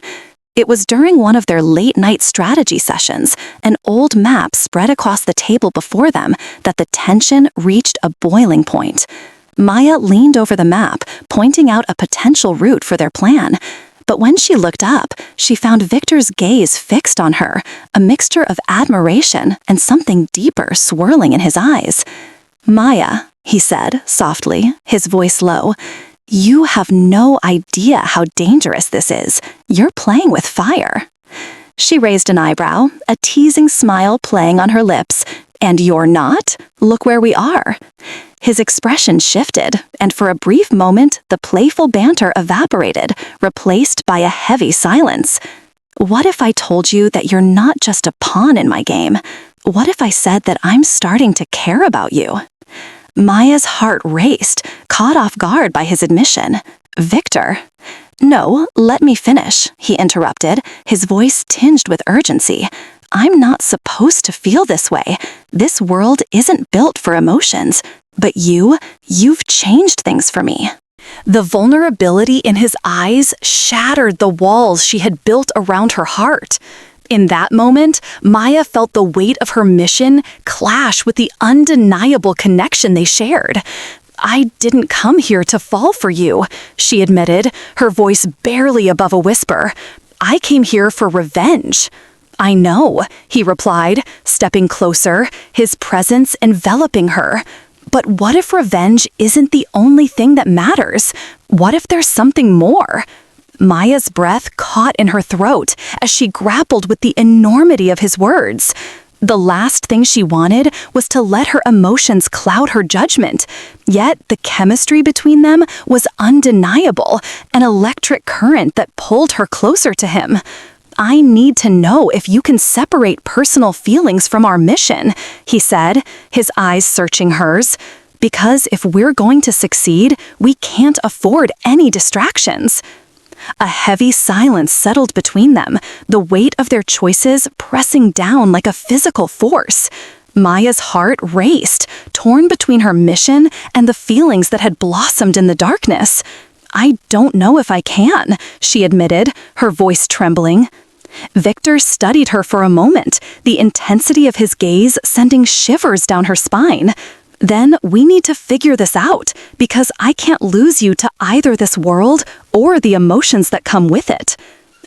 It was during one of their late-night strategy sessions, an old map spread across the table before them, that the tension reached a boiling point. Maya leaned over the map, pointing out a potential route for their plan. But when she looked up, she found Victor's gaze fixed on her, a mixture of admiration and something deeper swirling in his eyes. "Maya," he said softly, his voice low, "you have no idea how dangerous this is. You're playing with fire." She raised an eyebrow, a teasing smile playing on her lips. "And you're not? Look where we are." His expression shifted, and for a brief moment, the playful banter evaporated, replaced by a heavy silence. "What if I told you that you're not just a pawn in my game? What if I said that I'm starting to care about you?" Maya's heart raced, caught off guard by his admission. "Victor." "No, let me finish," he interrupted, his voice tinged with urgency. "I'm not supposed to feel this way. This world isn't built for emotions. But you've changed things for me." The vulnerability in his eyes shattered the walls she had built around her heart. In that moment, Maya felt the weight of her mission clash with the undeniable connection they shared. "I didn't come here to fall for you," she admitted, her voice barely above a whisper. "I came here for revenge." "I know," he replied, stepping closer, his presence enveloping her. "But what if revenge isn't the only thing that matters? What if there's something more?" Maya's breath caught in her throat as she grappled with the enormity of his words. The last thing she wanted was to let her emotions cloud her judgment. Yet the chemistry between them was undeniable, an electric current that pulled her closer to him. "I need to know if you can separate personal feelings from our mission," he said, his eyes searching hers. "Because if we're going to succeed, we can't afford any distractions." A heavy silence settled between them, the weight of their choices pressing down like a physical force. Maya's heart raced, torn between her mission and the feelings that had blossomed in the darkness. "I don't know if I can," she admitted, her voice trembling. Victor studied her for a moment, the intensity of his gaze sending shivers down her spine. "Then we need to figure this out, because I can't lose you to either this world or the emotions that come with it."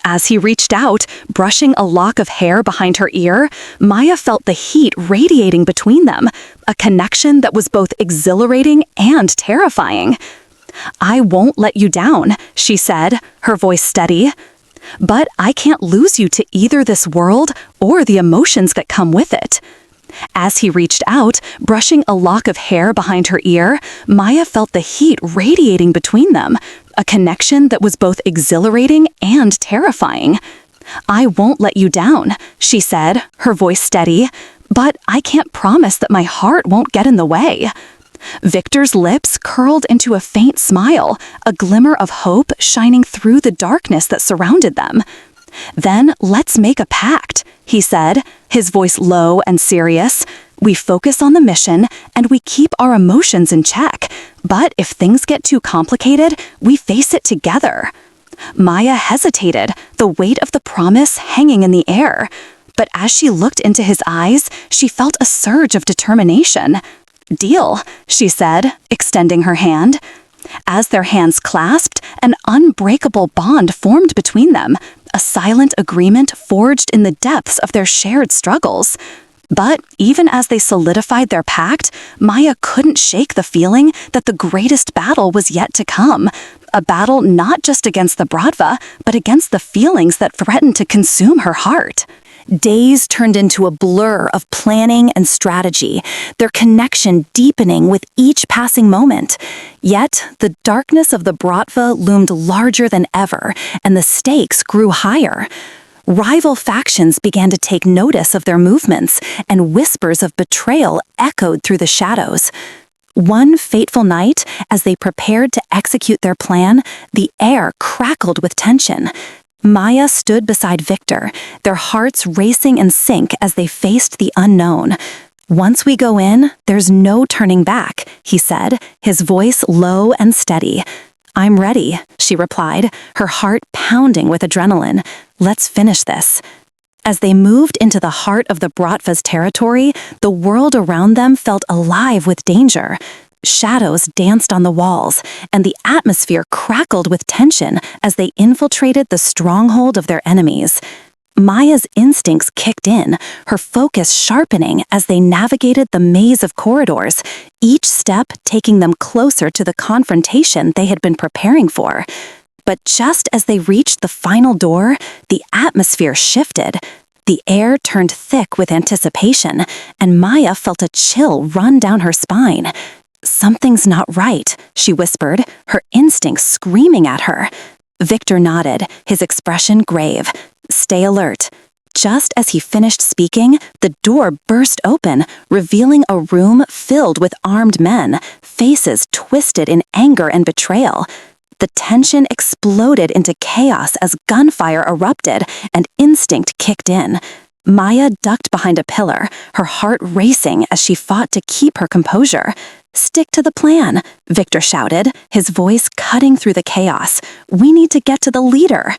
As he reached out, brushing a lock of hair behind her ear, Maya felt the heat radiating between them, a connection that was both exhilarating and terrifying. "I won't let you down," she said, her voice steady. "But I can't lose you to either this world or the emotions that come with it." As he reached out, brushing a lock of hair behind her ear, Maya felt the heat radiating between them, a connection that was both exhilarating and terrifying. "I won't let you down," she said, her voice steady, "but I can't promise that my heart won't get in the way." Victor's lips curled into a faint smile, a glimmer of hope shining through the darkness that surrounded them. "Then let's make a pact," he said, his voice low and serious. "We focus on the mission and we keep our emotions in check. But if things get too complicated, we face it together." Maya hesitated, the weight of the promise hanging in the air. But as she looked into his eyes, she felt a surge of determination. "Deal," she said, extending her hand. As their hands clasped, an unbreakable bond formed between them, a silent agreement forged in the depths of their shared struggles. But even as they solidified their pact, Maya couldn't shake the feeling that the greatest battle was yet to come. A battle not just against the Bratva, but against the feelings that threatened to consume her heart. Days turned into a blur of planning and strategy, their connection deepening with each passing moment. Yet, the darkness of the Bratva loomed larger than ever, and the stakes grew higher. Rival factions began to take notice of their movements, and whispers of betrayal echoed through the shadows. One fateful night, as they prepared to execute their plan, the air crackled with tension. Maya stood beside Victor, their hearts racing in sync as they faced the unknown. "Once we go in, there's no turning back," he said, his voice low and steady. "I'm ready," she replied, her heart pounding with adrenaline. "Let's finish this." As they moved into the heart of the Bratva's territory, the world around them felt alive with danger. Shadows danced on the walls, and the atmosphere crackled with tension as they infiltrated the stronghold of their enemies. Maya's instincts kicked in, her focus sharpening as they navigated the maze of corridors, each step taking them closer to the confrontation they had been preparing for. But just as they reached the final door, the atmosphere shifted. The air turned thick with anticipation, and Maya felt a chill run down her spine. "Something's not right," she whispered, her instincts screaming at her. Victor nodded, his expression grave. "Stay alert." Just as he finished speaking, the door burst open, revealing a room filled with armed men, faces twisted in anger and betrayal. The tension exploded into chaos as gunfire erupted and instinct kicked in. Maya ducked behind a pillar, her heart racing as she fought to keep her composure. "Stick to the plan," Victor shouted, his voice cutting through the chaos. "We need to get to the leader."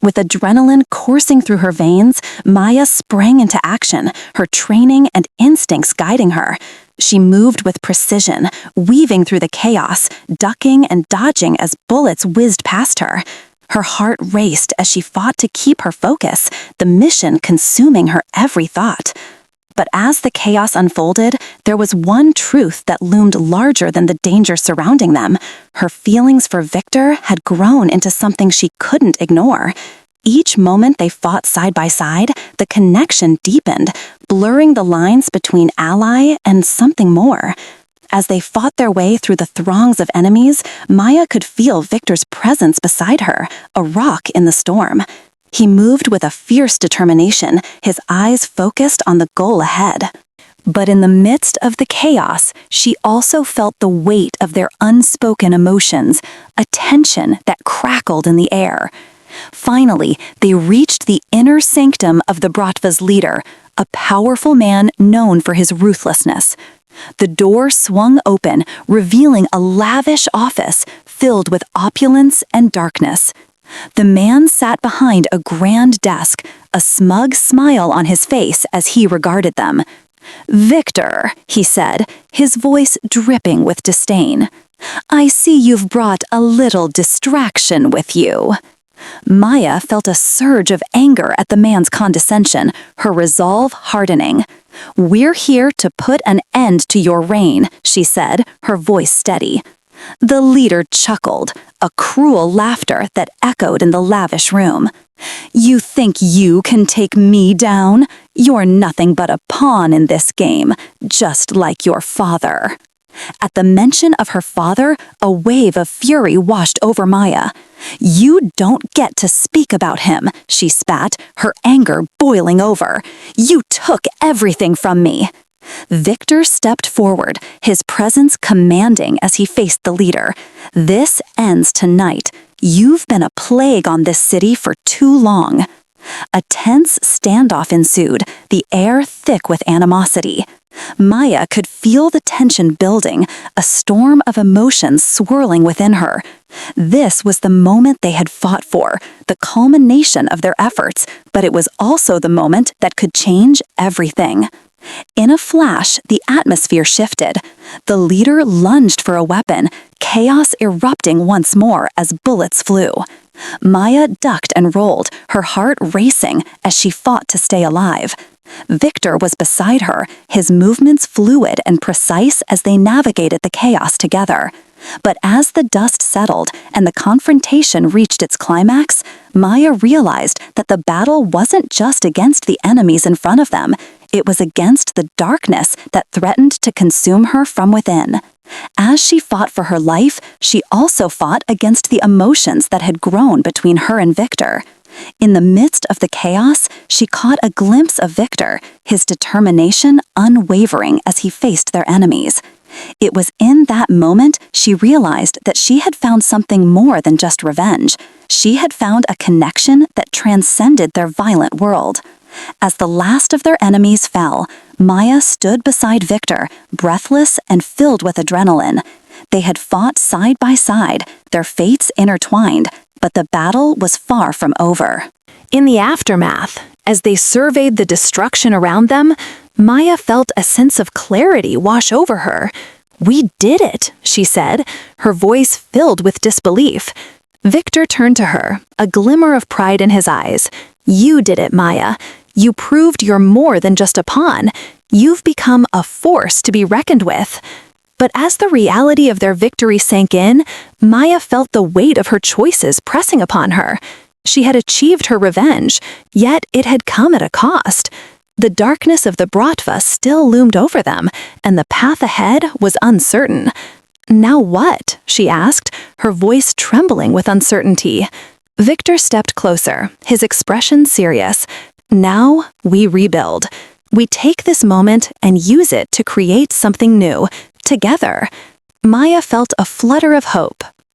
With adrenaline coursing through her veins, Maya sprang into action, her training and instincts guiding her. She moved with precision, weaving through the chaos, ducking and dodging as bullets whizzed past her. Her heart raced as she fought to keep her focus, the mission consuming her every thought. But as the chaos unfolded, there was one truth that loomed larger than the danger surrounding them. Her feelings for Victor had grown into something she couldn't ignore. Each moment they fought side by side, the connection deepened, blurring the lines between ally and something more. As they fought their way through the throngs of enemies, Maya could feel Victor's presence beside her, a rock in the storm. He moved with a fierce determination, his eyes focused on the goal ahead. But in the midst of the chaos, she also felt the weight of their unspoken emotions, a tension that crackled in the air. Finally, they reached the inner sanctum of the Bratva's leader, a powerful man known for his ruthlessness. The door swung open, revealing a lavish office filled with opulence and darkness. The man sat behind a grand desk, a smug smile on his face as he regarded them. "Victor," he said, his voice dripping with disdain, "I see you've brought a little distraction with you." Maya felt a surge of anger at the man's condescension, her resolve hardening. "We're here to put an end to your reign," she said, her voice steady. The leader chuckled, a cruel laughter that echoed in the lavish room. "You think you can take me down? You're nothing but a pawn in this game, just like your father." At the mention of her father, a wave of fury washed over Maya. "You don't get to speak about him," she spat, her anger boiling over. "You took everything from me." Victor stepped forward, his presence commanding as he faced the leader. "This ends tonight. You've been a plague on this city for too long." A tense standoff ensued, the air thick with animosity. Maya could feel the tension building, a storm of emotions swirling within her. This was the moment they had fought for, the culmination of their efforts, but it was also the moment that could change everything. In a flash, the atmosphere shifted. The leader lunged for a weapon, chaos erupting once more as bullets flew. Maya ducked and rolled, her heart racing as she fought to stay alive. Victor was beside her, his movements fluid and precise as they navigated the chaos together. But as the dust settled and the confrontation reached its climax, Maya realized that the battle wasn't just against the enemies in front of them. It was against the darkness that threatened to consume her from within. As she fought for her life, she also fought against the emotions that had grown between her and Victor. In the midst of the chaos, she caught a glimpse of Victor, his determination unwavering as he faced their enemies. It was in that moment she realized that she had found something more than just revenge. She had found a connection that transcended their violent world. As the last of their enemies fell, Maya stood beside Victor, breathless and filled with adrenaline. They had fought side by side, their fates intertwined, but the battle was far from over. In the aftermath, as they surveyed the destruction around them, Maya felt a sense of clarity wash over her. "We did it," she said, her voice filled with disbelief. Victor turned to her, a glimmer of pride in his eyes. "You did it, Maya. You proved you're more than just a pawn. You've become a force to be reckoned with." But as the reality of their victory sank in, Maya felt the weight of her choices pressing upon her. She had achieved her revenge, yet it had come at a cost. The darkness of the Bratva still loomed over them, and the path ahead was uncertain. "Now what?" she asked, her voice trembling with uncertainty. Victor stepped closer, his expression serious. "Now we rebuild. We take this moment and use it to create something new, together." Maya felt a flutter of hope,